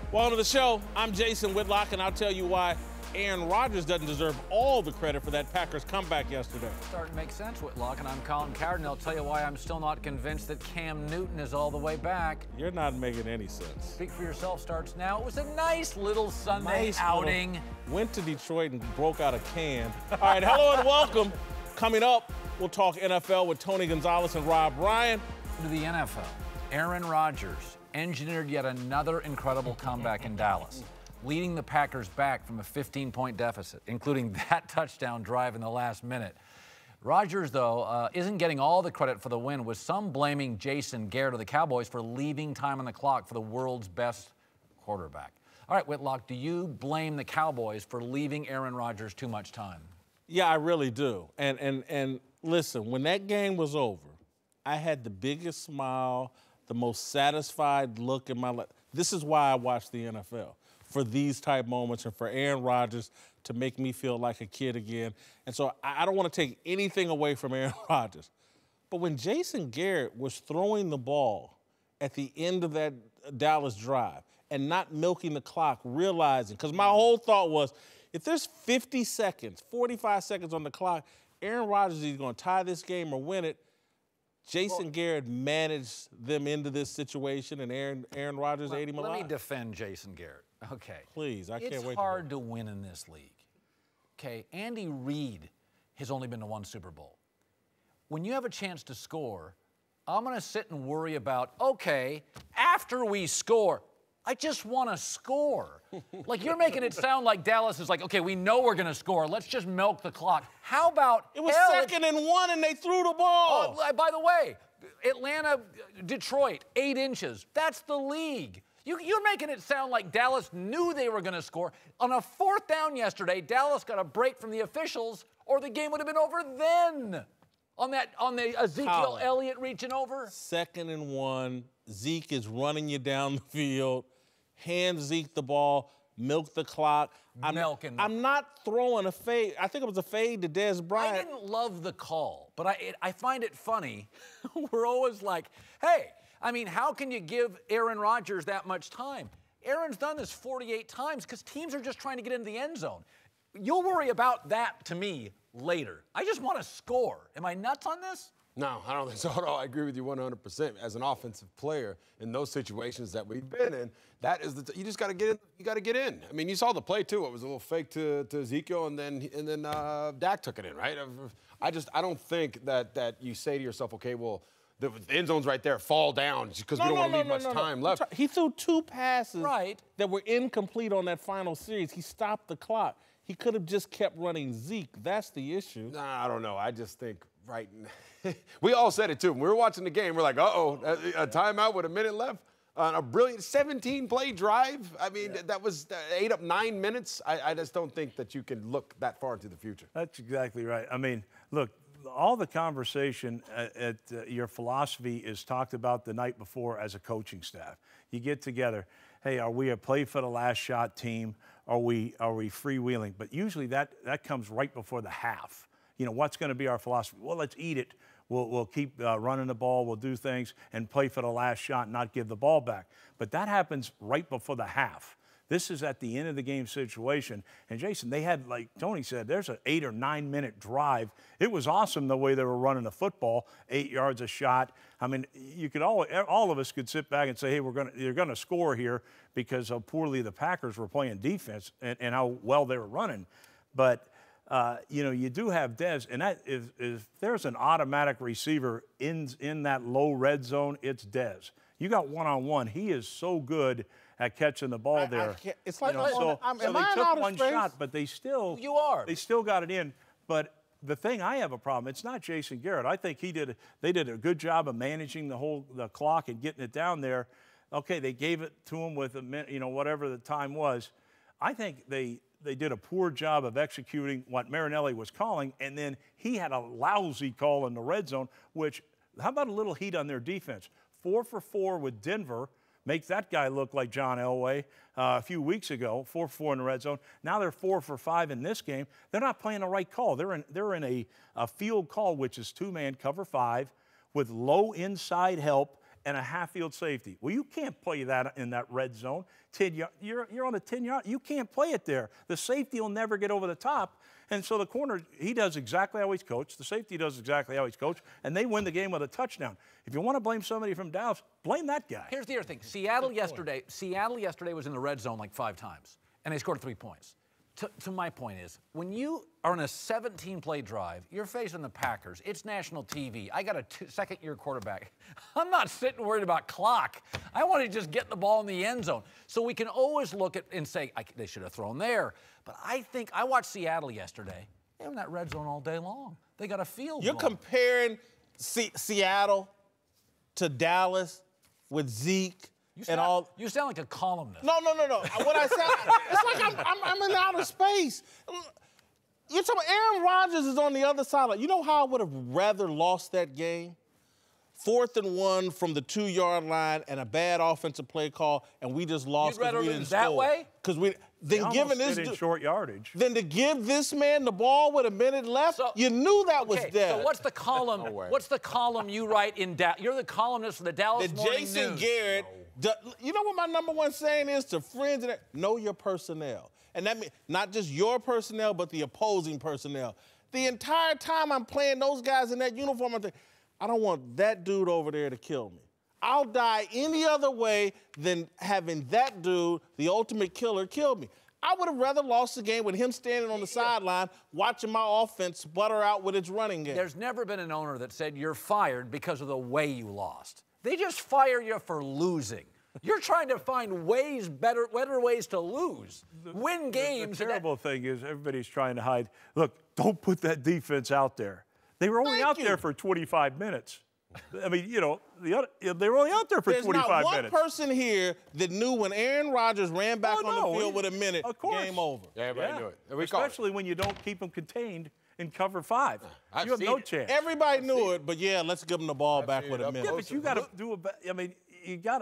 Welcome to the show. I'm Jason Whitlock, and I'll tell you why Aaron Rodgers doesn't deserve all the credit for that Packers comeback yesterday. Starting to make sense, Whitlock, and I'm Colin Cowherd, and I'll tell you why I'm still not convinced that Cam Newton is all the way back. You're not making any sense. Speak for yourself starts now. It was a nice little Sunday outing. Went to Detroit and broke out a can. All right, hello and welcome. Coming up, we'll talk NFL with Tony Gonzalez and Rob Ryan. To the NFL, Aaron Rodgers engineered yet another incredible comeback in Dallas, leading the Packers back from a 15-point deficit, including that touchdown drive in the last minute. Rodgers, though, isn't getting all the credit for the win, with some blaming Jason Garrett of the Cowboys for leaving time on the clock for the world's best quarterback. All right, Whitlock, do you blame the Cowboys for leaving Aaron Rodgers too much time? Yeah, I really do. And listen, when that game was over, I had the biggest smile, the most satisfied look in my life. This is why I watch the NFL, for these type moments and for Aaron Rodgers to make me feel like a kid again. And so I don't want to take anything away from Aaron Rodgers. But when Jason Garrett was throwing the ball at the end of that Dallas drive and not milking the clock, realizing, because my whole thought was, if there's 50 seconds, 45 seconds on the clock, Aaron Rodgers is going to tie this game or win it. Jason Garrett managed them into this situation, and Aaron Rodgers ate him alive. Let me defend Jason Garrett. Okay. Please, I can't wait. It's hard to win in this league. Okay, Andy Reid has only been to one Super Bowl. When you have a chance to score, I'm going to sit and worry about, okay, after we score, I just want to score. Like, you're making it sound like Dallas is like, okay, we know we're going to score. Let's just milk the clock. How about it was 2nd and 1 and they threw the ball. Oh, by the way, Atlanta, Detroit, 8 inches. That's the league. You're making it sound like Dallas knew they were going to score. On a 4th down yesterday, Dallas got a break from the officials, or the game would have been over then. On the Ezekiel Elliott reaching over. 2nd and 1. Zeke is running you down the field. Hand Zeke the ball, milk the clock. I'm not throwing a fade. I think it was a fade to Dez Bryant. I didn't love the call, but I find it funny. We're always like, hey, I mean, how can you give Aaron Rodgers that much time? Aaron's done this 48 times because teams are just trying to get into the end zone. You'll worry about that, to me, later. I just want to score. Am I nuts on this? No, I don't think so at all. I agree with you 100%. As an offensive player, in those situations that we've been in, that is you just got to get in. You got to get in. I mean, you saw the play too. It was a little fake to Ezekiel, and then Dak took it in, right? I don't think that you say to yourself, okay, well, the end zone's right there, fall down, because we don't want to leave much time left. He threw 2 passes that were incomplete on that final series. He stopped the clock. He could have just kept running Zeke. That's the issue. Nah, I don't know. I just think we all said it too. When we were watching the game, we're like, uh-oh, a timeout with a minute left on a brilliant 17-play drive. I mean, that was ate up 9 minutes. I just don't think that you can look that far into the future. That's exactly right. I mean, look, all the conversation at your philosophy is talked about the night before as a coaching staff. You get together. Hey, are we a play for the last shot team? Are we freewheeling? But usually that comes right before the half. You know, what's going to be our philosophy? Well, let's eat it. We'll keep running the ball. We'll do things and play for the last shot and not give the ball back. But that happens right before the half. This is at the end of the game situation. And, Jason, they had, like Tony said, there's an 8 or 9 minute drive. It was awesome the way they were running the football, 8 yards a shot. I mean, you could all of us could sit back and say, hey, you're going to score here because how poorly the Packers were playing defense and how well they were running. But you know, you do have Dez, and that if there's an automatic receiver in that low red zone, it's Dez. You got one-on-one. He is so good at catching the ball there. It's like, you know, so they took one shot, but they still got it in. But the thing I have a problem, it's not Jason Garrett. I think they did a good job of managing the clock and getting it down there. Okay, they gave it to him with a minute, you know, whatever the time was. I think they did a poor job of executing what Marinelli was calling, and then he had a lousy call in the red zone, which, how about a little heat on their defense? 4 for 4 with Denver, makes that guy look like John Elway a few weeks ago, 4 for 4 in the red zone. Now they're 4 for 5 in this game. They're not playing the right call. They're in a field call, which is 2-man cover 5 with low inside help and a half-field safety. Well, you can't play that in that red zone. You're on a 10-yard. You can't play it there. The safety will never get over the top. And so the corner, he does exactly how he's coached. The safety does exactly how he's coached, and they win the game with a touchdown. If you want to blame somebody from Dallas, blame that guy. Here's the other thing. Seattle yesterday was in the red zone like 5 times, and they scored 3 points. To my point is, when you are on a 17-play drive, you're facing the Packers. It's national TV. I got a second-year quarterback. I'm not sitting worried about clock. I want to just get the ball in the end zone. So we can always look at and say, they should have thrown there. But I think I watched Seattle yesterday. They were in that red zone all day long. They got a field You're goal. comparing Seattle to Dallas with Zeke. You sound like a columnist. No. What I said, it's like I'm in outer space. You're talking about Aaron Rodgers is on the other side. You know how I would have rather lost that game? 4th and 1 from the 2-yard line and a bad offensive play call, and we just lost because we didn't score. That way? Because we then giving this in short yardage. Then to give this man the ball with a minute left, you knew that was dead. So what's the column? What's the column you write in Dallas? You're the columnist for the Dallas Morning News. Jason Garrett. You know what my #1 saying is to friends? Know your personnel. And that means not just your personnel, but the opposing personnel. The entire time I'm playing those guys in that uniform, I'm thinking, I don't want that dude over there to kill me. I'll die any other way than having that dude, the ultimate killer, kill me. I would have rather lost the game with him standing on the sideline watching my offense butter out with its running game. There's never been an owner that said you're fired because of the way you lost. They just fire you for losing. You're trying to find better ways to lose, win games. The terrible thing is everybody's trying to hide. Look, don't put that defense out there. They were only out there for 25 minutes. I mean, they were only out there for 25 minutes. There's not one person here that knew when Aaron Rodgers ran back on the field with a minute, game over. Yeah, everybody knew it. Especially when you don't keep them contained in cover 5. You have no chance. Everybody knew it, but yeah, let's give them the ball back with a minute. Yeah, but you got to do you got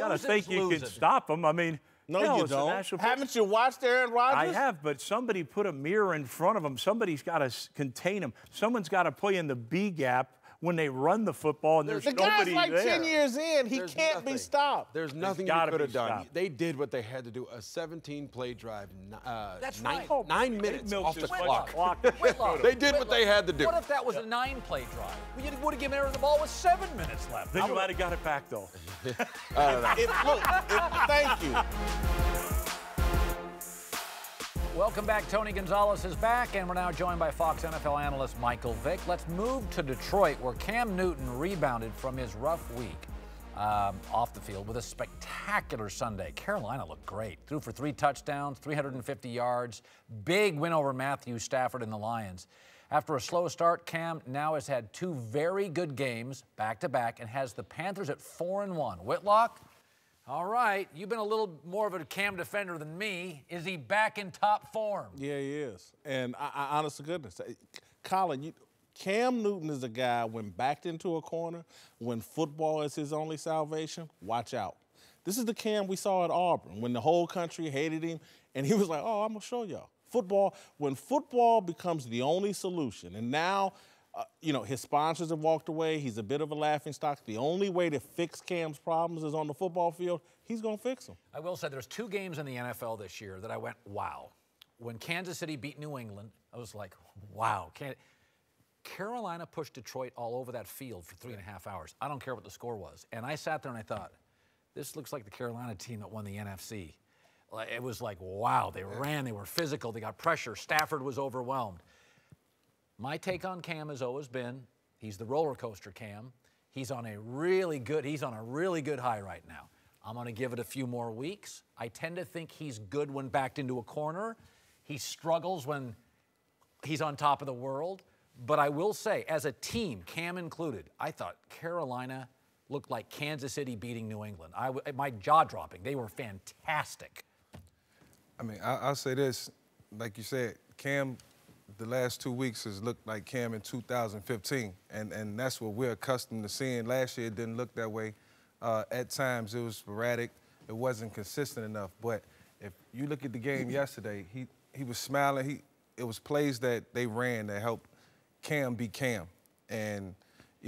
to think you can stop them. I mean, no, you don't. Haven't you watched Aaron Rodgers? I have, but somebody put a mirror in front of him. Somebody's got to contain him. Someone's got to play in the B gap when they run the football, and there's nobody there. The guy's like 10 years in. He can't be stopped. There's nothing you could have done. They did what they had to do, a 17-play drive, That's 9 minutes off the clock. Whitlock. They did what they had to do. What if that was a 9-play drive? We would have given Aaron the ball with 7 minutes left. Then you might have got it back, though. Thank you. Welcome back. Tony Gonzalez is back, and we're now joined by Fox NFL analyst Michael Vick. Let's move to Detroit, where Cam Newton rebounded from his rough week off the field with a spectacular Sunday. Carolina looked great. Threw for 3 touchdowns, 350 yards. Big win over Matthew Stafford and the Lions. After a slow start, Cam now has had 2 very good games back-to-back and has the Panthers at 4-1. Whitlock? All right, you've been a little more of a Cam defender than me. Is he back in top form? Yeah, he is. And I honest to goodness, Colin, Cam Newton is a guy when backed into a corner, when football is his only salvation, watch out. This is the Cam we saw at Auburn when the whole country hated him, and he was like, oh, I'm going to show y'all. When football becomes the only solution, and now his sponsors have walked away. He's a bit of a laughingstock. The only way to fix Cam's problems is on the football field. He's going to fix them. I will say there's 2 games in the NFL this year that I went, wow. When Kansas City beat New England, I was like, wow. Carolina pushed Detroit all over that field for 3.5 hours. I don't care what the score was. And I sat there and I thought, this looks like the Carolina team that won the NFC. It was like, wow. They ran. They were physical. They got pressure. Stafford was overwhelmed. My take on Cam has always been, he's the roller coaster Cam. He's on a really good high right now. I'm going to give it a few more weeks. I tend to think he's good when backed into a corner. He struggles when he's on top of the world. But I will say, as a team, Cam included, I thought Carolina looked like Kansas City beating New England. My jaw dropping. They were fantastic. I mean, I'll say this, like you said, Cam, the last 2 weeks has looked like Cam in 2015, and that's what we're accustomed to seeing. Last year it didn't look that way. At times it was sporadic. It wasn't consistent enough. But if you look at the game yesterday, he was smiling. It was plays that they ran that helped Cam be Cam. And,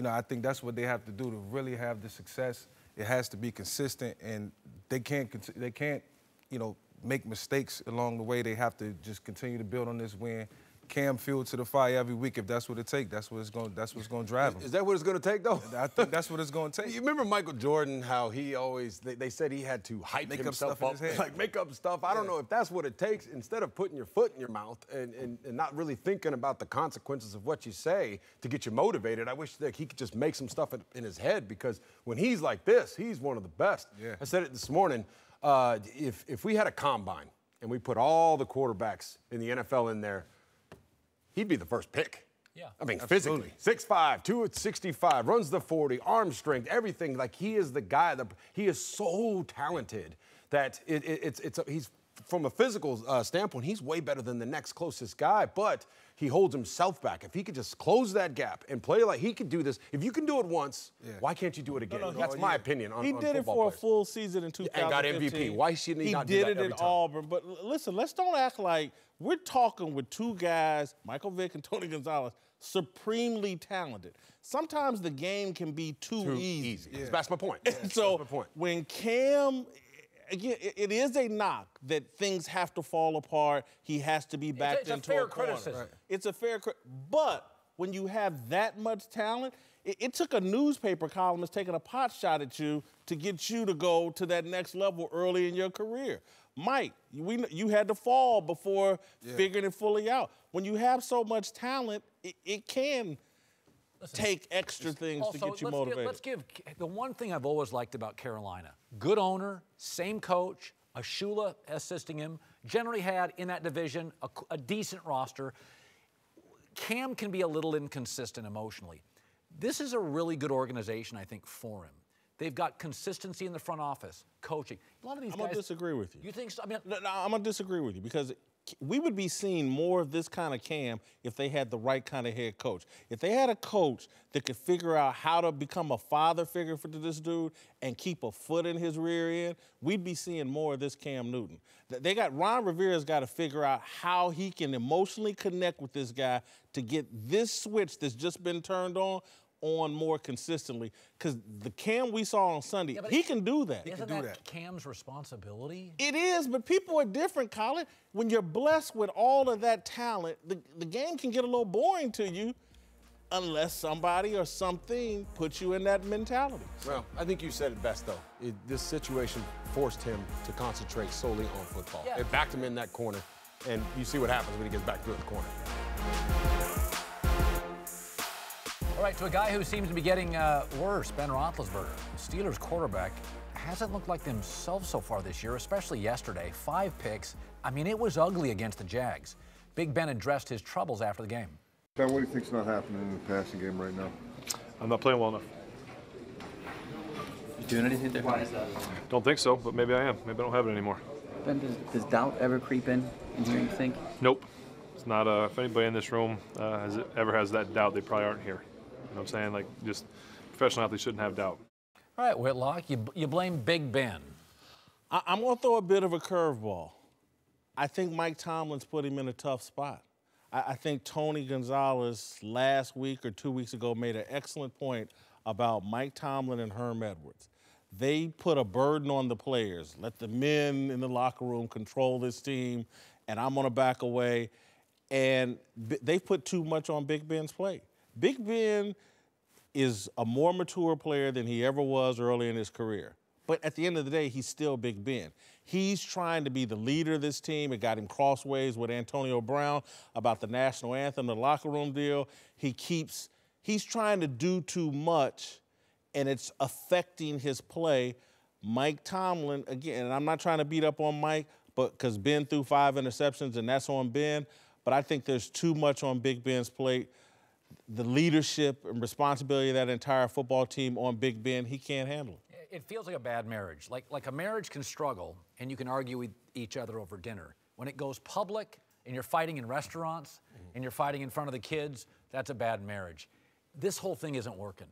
I think that's what they have to do to really have the success it has to be consistent, and they can't, you know, make mistakes along the way. They have to just continue to build on this win. Cam fuel to the fire every week. If that's what it takes, that's what's going to drive him. Is that what it's going to take, though? I think that's what it's going to take. You remember Michael Jordan, how he always, they said he had to hype himself up, like make up stuff. I don't know if that's what it takes. Instead of putting your foot in your mouth and not really thinking about the consequences of what you say to get you motivated, I wish that he could just make some stuff in his head, because when he's like this, he's one of the best. Yeah. I said it this morning. If we had a combine and we put all the quarterbacks in the NFL in there, he'd be the first pick. Yeah. I mean, Absolutely. physically, 6'5", 265, runs the 40, arm strength, everything. Like, he is the guy he is so talented that he's, from a physical standpoint, he's way better than the next closest guy, but he holds himself back. If he could just close that gap and play like he could do this, if you can do it once, why can't you do it again? That's my opinion on football did it for players. a full season in 2015. And got MVP. Why should he not do that did it every at time? Auburn. But listen, let's don't act like we're talking with two guys, Michael Vick and Tony Gonzalez, supremely talented. Sometimes the game can be too easy. Yeah. That's my point. So when Cam, again, it is a knock that things have to fall apart. He has to be backed into a corner. It's a fair criticism. Right. It's a fair but when you have that much talent, it took a newspaper columnist taking a pot shot at you to get you to go to that next level early in your career. Mike, you had to fall before figuring it fully out. When you have so much talent, it can take extra things to get you motivated. Let's give the one thing I've always liked about Carolina: good owner, same coach, Ashula assisting him, generally had in that division a decent roster. Cam can be a little inconsistent emotionally. This is a really good organization, I think, for him. They've got consistency in the front office, coaching. A lot of these guys. I'm gonna disagree with you. You think so? I mean, no, I'm gonna disagree with you, because we would be seeing more of this kind of Cam if they had the right kind of head coach. If they had a coach that could figure out how to become a father figure for this dude and keep a foot in his rear end, we'd be seeing more of this Cam Newton. Ron Rivera's got to figure out how he can emotionally connect with this guy to get this switch that's just been turned on more consistently, because the Cam we saw on Sunday, he can do that. Isn't that Cam's responsibility? It is, but people are different, Colin. When you're blessed with all of that talent, the game can get a little boring to you unless somebody or something puts you in that mentality. Well, I think you said it best, though. This situation forced him to concentrate solely on football. Yeah. It backed him in that corner, and you see what happens when he gets back to the corner. All right, to a guy who seems to be getting worse, Ben Roethlisberger. The Steelers quarterback hasn't looked like themselves so far this year, especially yesterday. 5 picks. I mean, it was ugly against the Jags. Big Ben addressed his troubles after the game. Ben, what do you think's not happening in the passing game right now? I'm not playing well enough. You doing anything different? Why is that? Don't think so, but maybe I am. Maybe I don't have it anymore. Ben, does doubt ever creep in here, you think? Nope. It's not. If anybody in this room ever has that doubt, they probably aren't here. You know what I'm saying? Like, just professional athletes shouldn't have doubt. All right, Whitlock, you blame Big Ben. I'm going to throw a bit of a curveball. I think Mike Tomlin's put him in a tough spot. I think Tony Gonzalez last week or 2 weeks ago made an excellent point about Mike Tomlin and Herm Edwards. They put a burden on the players. Let the men in the locker room control this team, and I'm going to back away. And they put too much on Big Ben's plate. Big Ben is a more mature player than he ever was early in his career. But at the end of the day, he's still Big Ben. He's trying to be the leader of this team. It got him crossways with Antonio Brown about the national anthem, the locker room deal. He's trying to do too much, and it's affecting his play. Mike Tomlin, again, and I'm not trying to beat up on Mike, but because Ben threw 5 interceptions, and that's on Ben. But I think there's too much on Big Ben's plate. The leadership and responsibility of that entire football team on Big Ben, he can't handle it. It feels like a bad marriage. Like a marriage can struggle, and you can argue with each other over dinner. When it goes public, and you're fighting in restaurants, and you're fighting in front of the kids, that's a bad marriage. This whole thing isn't working.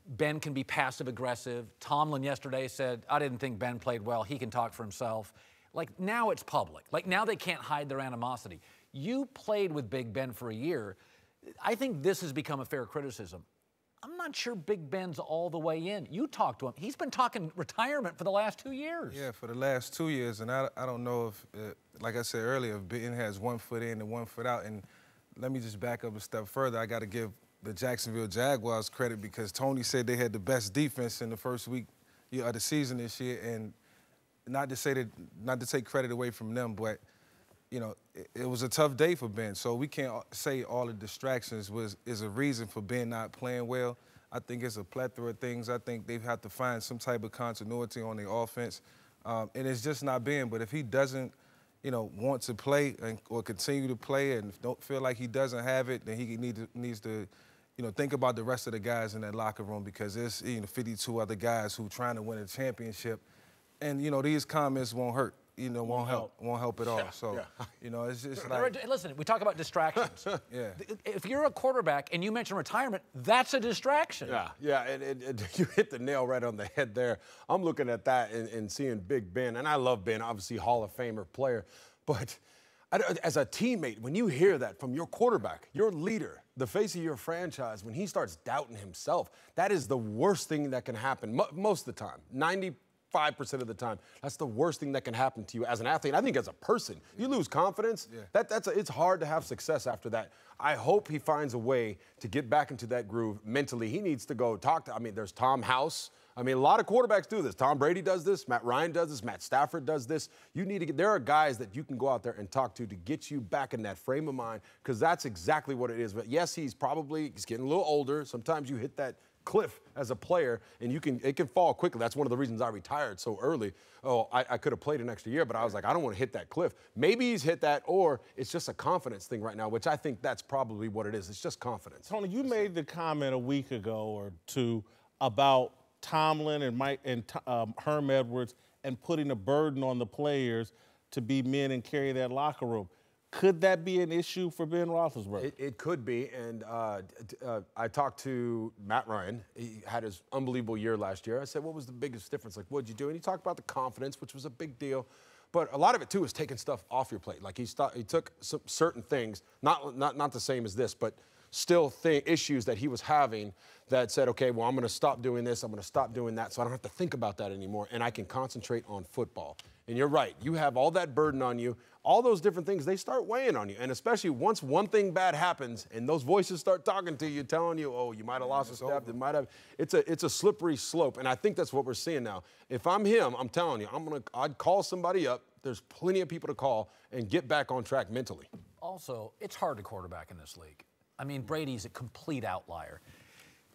Ben can be passive-aggressive. Tomlin yesterday said, I didn't think Ben played well. He can talk for himself. Like, now it's public. Like, now they can't hide their animosity. You played with Big Ben for a year. I think this has become a fair criticism. I'm not sure Big Ben's all the way in. You talked to him. He's been talking retirement for the last 2 years. Yeah, for the last 2 years. And I don't know if, like I said earlier, if Ben has 1 foot in and 1 foot out. And let me just back up a step further. I got to give the Jacksonville Jaguars credit because Tony said they had the best defense in the first week of the season this year. And not to take credit away from them, but you know, it was a tough day for Ben. So we can't say all the distractions is a reason for Ben not playing well. I think it's a plethora of things. I think they've had to find some type of continuity on the offense. And it's just not Ben. But if he doesn't, you know, want to play or continue to play and don't feel like he doesn't have it, then he needs to, you know, think about the rest of the guys in that locker room because there's, you know, 52 other guys who are trying to win a championship. And, you know, these comments won't hurt. You know, won't help at all. So, you know, it's just like... Listen, we talk about distractions. Yeah. If you're a quarterback and you mention retirement, that's a distraction. Yeah, and you hit the nail right on the head there. I'm looking at that and seeing Big Ben, and I love Ben, obviously Hall of Famer player, but as a teammate, when you hear that from your quarterback, your leader, the face of your franchise, when he starts doubting himself, that is the worst thing that can happen most of the time, 95% of the time. That's the worst thing that can happen to you as an athlete. I think as a person, you lose confidence. Yeah. It's hard to have success after that. I hope he finds a way to get back into that groove mentally. He needs to go talk to, I mean, there's Tom House. I mean, a lot of quarterbacks do this. Tom Brady does this. Matt Ryan does this. Matt Stafford does this. You need to there are guys that you can go out there and talk to get you back in that frame of mind because that's exactly what it is. But yes, he's getting a little older. Sometimes you hit that cliff as a player, and it can fall quickly. That's one of the reasons I retired so early. Oh, I could have played an extra year, but I was like, I don't want to hit that cliff. Maybe he's hit that, or it's just a confidence thing right now, which I think that's probably what it is. It's just confidence. Tony, you made the comment a week ago or two about Tomlin and Herm Edwards and putting a burden on the players to be men and carry that locker room. Could that be an issue for Ben Roethlisberger? It could be, and I talked to Matt Ryan. He had his unbelievable year last year. I said, what was the biggest difference? Like, what did you do? And he talked about the confidence, which was a big deal. But a lot of it, too, is taking stuff off your plate. Like, he took some certain things, not the same as this, but still issues that he was having that said, okay, well, I'm going to stop doing this, I'm going to stop doing that, so I don't have to think about that anymore, and I can concentrate on football. And you're right. You have all that burden on you. All those different things, they start weighing on you. And especially once one thing bad happens and those voices start talking to you, telling you, oh, you might have lost a step, it's a slippery slope. And I think that's what we're seeing now. If I'm him, I'm telling you, I'd call somebody up. There's plenty of people to call and get back on track mentally. Also, it's hard to quarterback in this league. I mean, Brady's a complete outlier.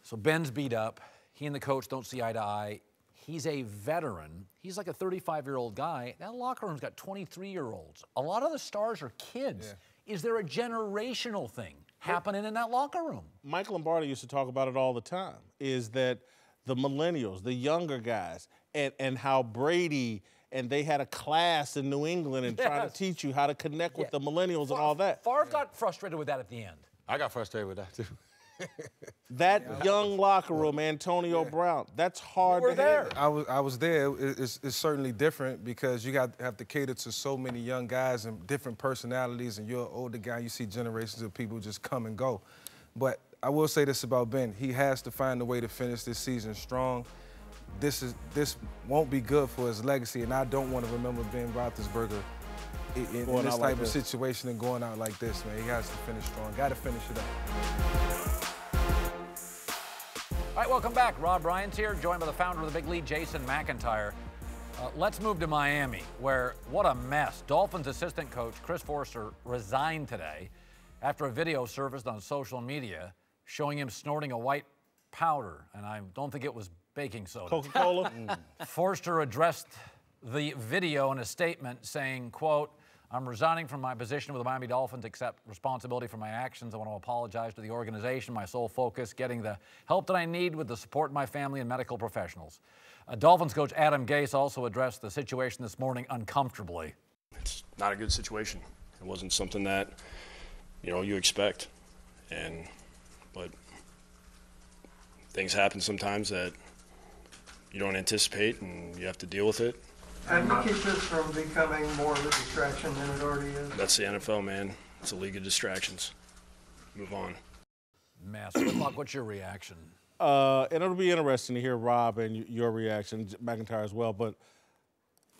So Ben's beat up. He and the coach don't see eye to eye. He's a veteran. He's like a 35-year-old guy. That locker room's got 23-year-olds. A lot of the stars are kids. Yeah. Is there a generational thing happening in that locker room? Mike Lombardi used to talk about it all the time, is that the millennials, the younger guys, and how Brady and they had a class in New England and trying to teach you how to connect with the millennials and all that. Favre got frustrated with that at the end. I got frustrated with that, too. That young locker room, Antonio Brown, that's hard to there. I was there. It's certainly different because you have to cater to so many young guys and different personalities, and you're an older guy, you see generations of people just come and go. But I will say this about Ben. He has to find a way to finish this season strong. This won't be good for his legacy, and I don't want to remember Ben Roethlisberger in this type of situation and going out like this, man. He has to finish strong. Got to finish it up. All right, welcome back. Rob Ryan's here, joined by the founder of the big lead, Jason McIntyre. Let's move to Miami, where what a mess. Dolphins assistant coach Chris Forster resigned today after a video surfaced on social media showing him snorting a white powder, and I don't think it was baking soda. Coca-Cola? Forster addressed the video in a statement saying, quote, I'm resigning from my position with the Miami Dolphins, accept responsibility for my actions. I want to apologize to the organization, my sole focus, getting the help that I need with the support of my family and medical professionals. Dolphins coach Adam Gase also addressed the situation this morning uncomfortably. It's not a good situation. It wasn't something that, you expect. But things happen sometimes that you don't anticipate, and you have to deal with it. How do you keep this from becoming more of a distraction than it already is? That's the NFL, man. It's a league of distractions. Move on. Mess. Whitlock, what's your reaction? and it'll be interesting to hear Rob and your reaction, McIntyre as well, but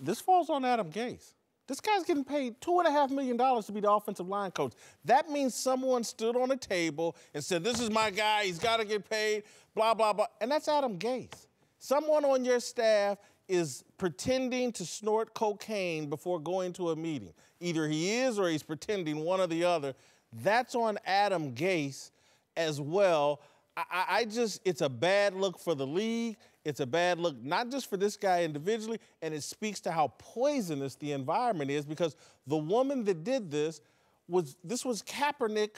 this falls on Adam Gase. This guy's getting paid $2.5 million to be the offensive line coach. That means someone stood on a table and said, this is my guy, he's got to get paid, blah, blah, blah. And that's Adam Gase. Someone on your staff is pretending to snort cocaine before going to a meeting. Either he is or he's pretending, one or the other. That's on Adam Gase as well. It's a bad look for the league. It's a bad look not just for this guy individually, and it speaks to how poisonous the environment is, because the woman that did this was Kaepernick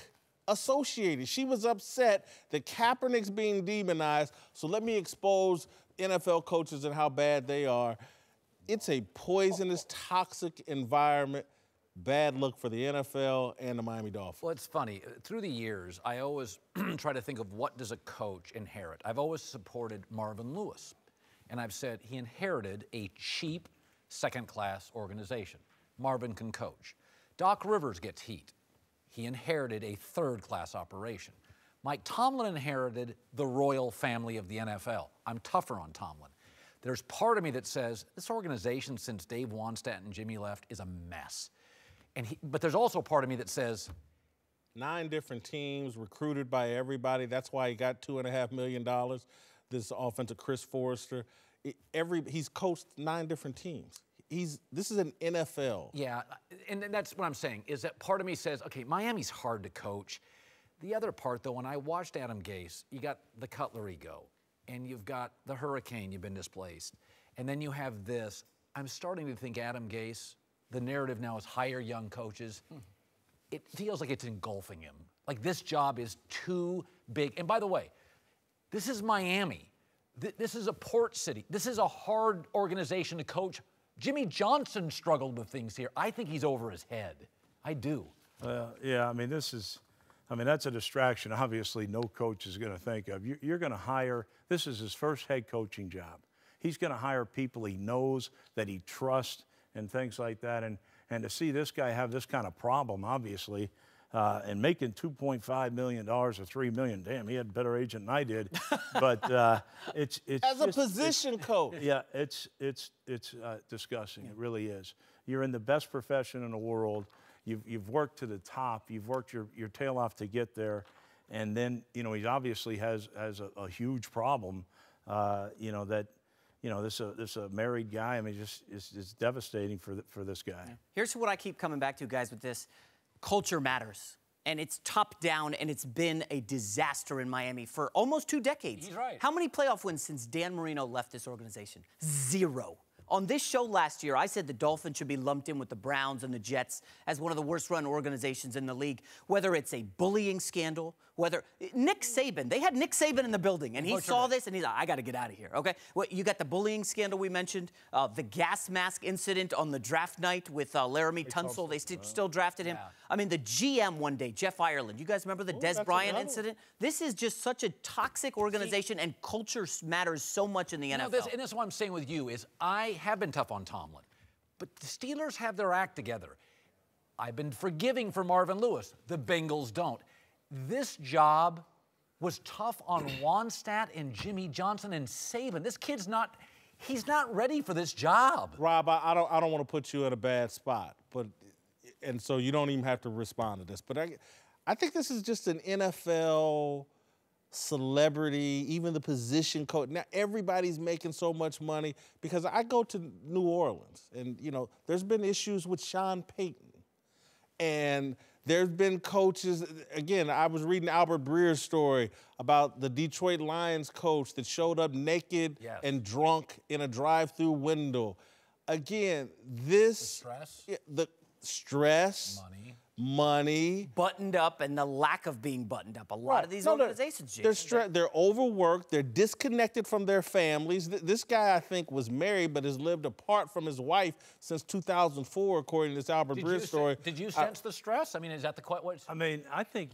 associated. She was upset that Kaepernick's being demonized, so let me expose NFL coaches and how bad they are. It's a poisonous, toxic environment. Bad look for the NFL and the Miami Dolphins. Well, it's funny. Through the years, I always try to think of what does a coach inherit. I've always supported Marvin Lewis, and I've said he inherited a cheap, second-class organization. Marvin can coach. Doc Rivers gets heat. He inherited a third-class operation. Mike Tomlin inherited the royal family of the NFL. I'm tougher on Tomlin. There's part of me that says this organization, since Dave Wannstedt and Jimmy left, is a mess. But there's also part of me that says 9 different teams recruited by everybody. That's why he got $2.5 million. This offensive Chris Forrester. He's coached 9 different teams. This is an NFL. Yeah, and that's what I'm saying, is that part of me says, okay, Miami's hard to coach. The other part, though, when I watched Adam Gase, you got the Cutlery go, and you've got the Hurricane, you've been displaced, and then you have this. I'm starting to think Adam Gase, the narrative now is hire young coaches. It feels like it's engulfing him. Like this job is too big. And by the way, this is Miami. This is a port city. This is a hard organization to coach. Jimmy Johnson struggled with things here. I think he's over his head. I do. Yeah, that's a distraction. Obviously, no coach is going to think of. You're going to hire, this is his first head coaching job. He's going to hire people he knows, that he trusts, and things like that. And to see this guy have this kind of problem, obviously, and making $2.5 million or $3 million, damn, he had a better agent than I did. But it's as a position coach. Yeah, it's disgusting. It really is. You're in the best profession in the world. You've worked to the top. You've worked your tail off to get there, and then he obviously has a huge problem. This is a married guy. I mean, it's devastating for this guy. Yeah. Here's what I keep coming back to, guys, with this. Culture matters. And it's top down, and it's been a disaster in Miami for almost 2 decades. He's right. How many playoff wins since Dan Marino left this organization? 0. On this show last year, I said the Dolphins should be lumped in with the Browns and the Jets as one of the worst-run organizations in the league, whether it's a bullying scandal, whether Nick Saban, they had Nick Saban in the building, and he saw this, and he's like, I got to get out of here, okay? Well, you got the bullying scandal we mentioned, the gas mask incident on the draft night with Laramie Tunsil. They still drafted him. Yeah. I mean, the GM one day, Jeff Ireland. You guys remember the Des Bryant incident? This is just such a toxic organization, and culture matters so much in the NFL. And that's what I'm saying with you is I have been tough on Tomlin, but the Steelers have their act together. I've been forgiving for Marvin Lewis. The Bengals don't. This job was tough on Wannstedt and Jimmy Johnson and Saban. This kid's he's not ready for this job. Rob, I don't want to put you in a bad spot, and so you don't even have to respond to this. But I think this is just an NFL celebrity, even the position coach. Now everybody's making so much money because I go to New Orleans, and there's been issues with Sean Payton, and there's been coaches. Again, I was reading Albert Breer's story about the Detroit Lions coach that showed up naked and drunk in a drive-through window. Again, the stress, money, buttoned up, and the lack of being buttoned up. A lot of these organizations, they're overworked. They're disconnected from their families. This guy, I think, was married but has lived apart from his wife since 2004, according to this Albert Breer story. Did you sense the stress? I mean, is that the question? I mean, I think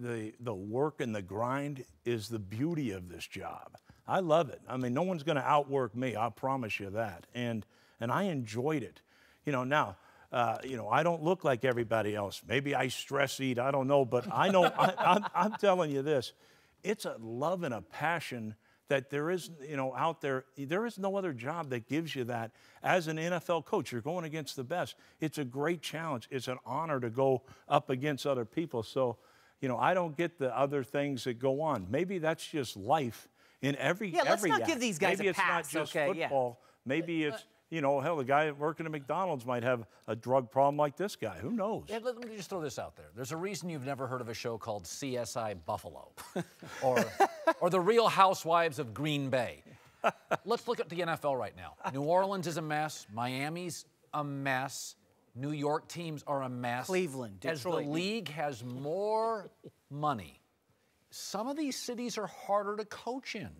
the work and the grind is the beauty of this job. I love it. I mean, no one's going to outwork me. I promise you that. And I enjoyed it. Now. I don't look like everybody else. Maybe I stress eat. I don't know, but I know. I'm telling you this: it's a love and a passion that there is, out there. There is no other job that gives you that. As an NFL coach, you're going against the best. It's a great challenge. It's an honor to go up against other people. So, I don't get the other things that go on. Maybe that's just life in every let's not give these guys Maybe a pass, it's not just okay? football. Yeah. Maybe it's, hell, the guy working at McDonald's might have a drug problem like this guy. Who knows? Yeah, let me just throw this out there. There's a reason you've never heard of a show called CSI Buffalo or The Real Housewives of Green Bay. Let's look at the NFL right now. New Orleans is a mess. Miami's a mess. New York teams are a mess. Cleveland, Detroit. As the league has more money, some of these cities are harder to coach in.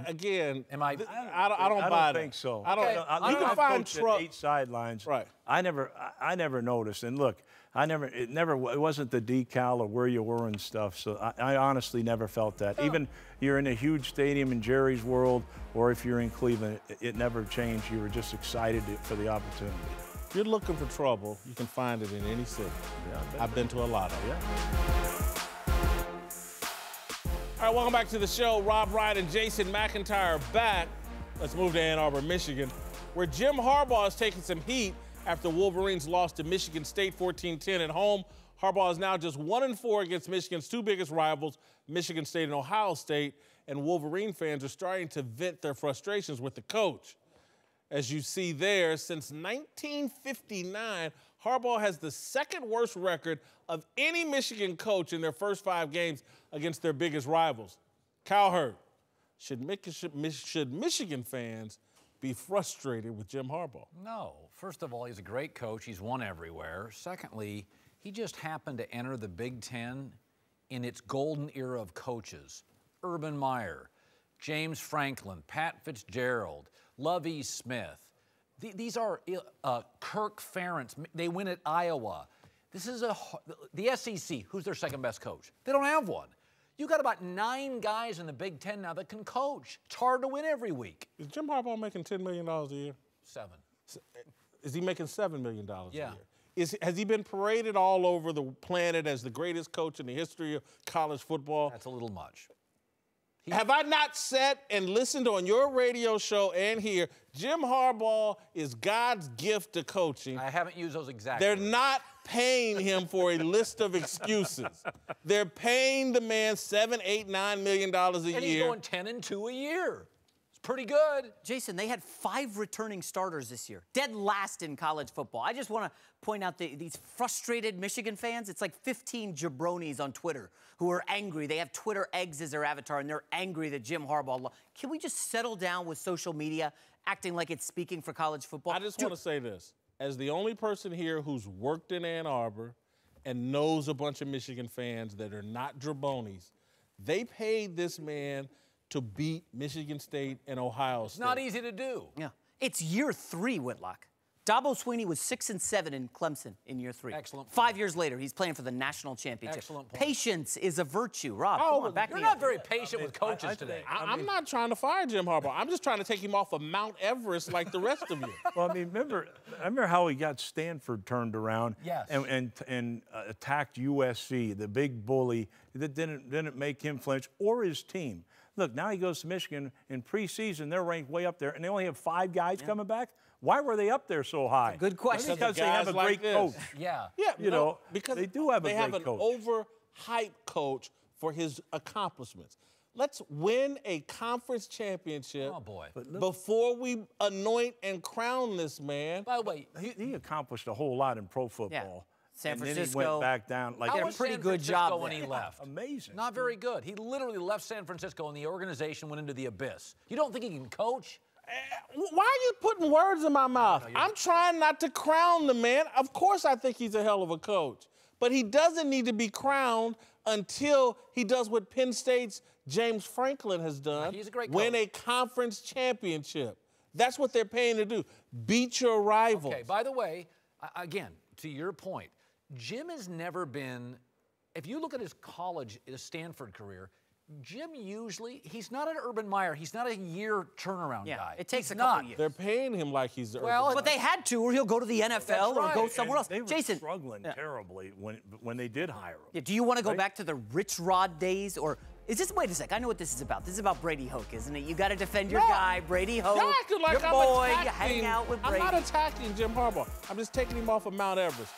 Again, I don't think so. I don't. Okay. You can find trouble. 8 sidelines. Right. I never noticed. And look, it wasn't the decal or where you were and stuff. So I honestly never felt that. Even you're in a huge stadium in Jerry's World, or if you're in Cleveland, it never changed. You were just excited for the opportunity. If you're looking for trouble, you can find it in any city. Yeah, I've been to a lot of them. All right, welcome back to the show. Rob Wright and Jason McIntyre back. Let's move to Ann Arbor, Michigan, where Jim Harbaugh is taking some heat after Wolverines lost to Michigan State 14-10 at home. Harbaugh is now just 1-4 against Michigan's two biggest rivals, Michigan State and Ohio State, and Wolverine fans are starting to vent their frustrations with the coach. As you see there, since 1959, Harbaugh has the second worst record of any Michigan coach in their first 5 games against their biggest rivals. Cowherd, should Michigan fans be frustrated with Jim Harbaugh? No. First of all, he's a great coach. He's won everywhere. Secondly, he just happened to enter the Big Ten in its golden era of coaches. Urban Meyer, James Franklin, Pat Fitzgerald, Lovie Smith. These are Kirk Ferentz. They win at Iowa. This is the SEC. Who's their second best coach? They don't have one. You got about 9 guys in the Big Ten now that can coach. It's hard to win every week. Is Jim Harbaugh making $10 million a year? 7. Is he making $7 million a Yeah. year? Has he been paraded all over the planet as the greatest coach in the history of college football? That's a little much. Have I not said and listened on your radio show and here, Jim Harbaugh is God's gift to coaching? I haven't used those exact They're words. not paying him for a list of excuses. They're paying the man $7, $8, $9 million a year. And he's going 10-2 a year. It's pretty good. Jason, they had 5 returning starters this year, dead last in college football. I just want to point out these frustrated Michigan fans. It's like 15 jabronis on Twitter who are angry. They have Twitter eggs as their avatar, and they're angry that Jim Harbaugh. Can we just settle down with social media, acting like it's speaking for college football? I just want to say this. As the only person here who's worked in Ann Arbor and knows a bunch of Michigan fans that are not jabronis, they paid this man to beat Michigan State and Ohio State. It's not easy to do. Yeah. It's year 3, Whitlock. Dabo Swinney was 6-7 in Clemson in year 3. Excellent point. 5 years later, he's playing for the national championship. Excellent point. Patience is a virtue. Rob, Oh, come on, back You're me not up. very patient with coaches today. I'm not trying to fire Jim Harbaugh. I'm just trying to take him off of Mount Everest like the rest of you. Well, I mean, remember how he got Stanford turned around Yes. and attacked USC, the big bully that didn't make him flinch, or his team. Look, now he goes to Michigan. In preseason, they're ranked way up there, and they only have 5 guys coming back. Why were they up there so high? Good question. Because they have a great coach. Yeah. Yeah, because they do have a they great have an coach. overhyped coach for his accomplishments. Let's win a conference championship before we anoint and crown this man. By the way, He accomplished a whole lot in pro football. San and Francisco. then he went back down. Like Did a was pretty San good Francisco job when there. he left. Amazing. Not very good. He literally left San Francisco and the organization went into the abyss. You don't think he can coach? Why are you putting words in my mouth? I'm trying not to crown the man. Of course I think he's a hell of a coach. But he doesn't need to be crowned until he does what Penn State's James Franklin has done. He's a great win coach. a conference championship. That's what they're paying to do. Beat your rivals. Okay, by the way, again, to your point, Jim has never been, if you look at his college, his Stanford career, Jim usually, he's not an Urban Meyer. He's not a year turnound guy. It takes He's a couple not. years. They're paying him like he's the Well, Urban but Meyer. they had to, or he'll go to the NFL or go somewhere else. They were Jason, struggling terribly when they did hire him. do you want to go back to the Rich Rod days or Wait a sec, I know what this is about. This is about Brady Hoke, isn't it? You got to defend your guy, Brady Hoke. Y'all acting like your I'm boy, attacking. you hang out with Brady. I'm not attacking Jim Harbaugh. I'm just taking him off of Mount Everest.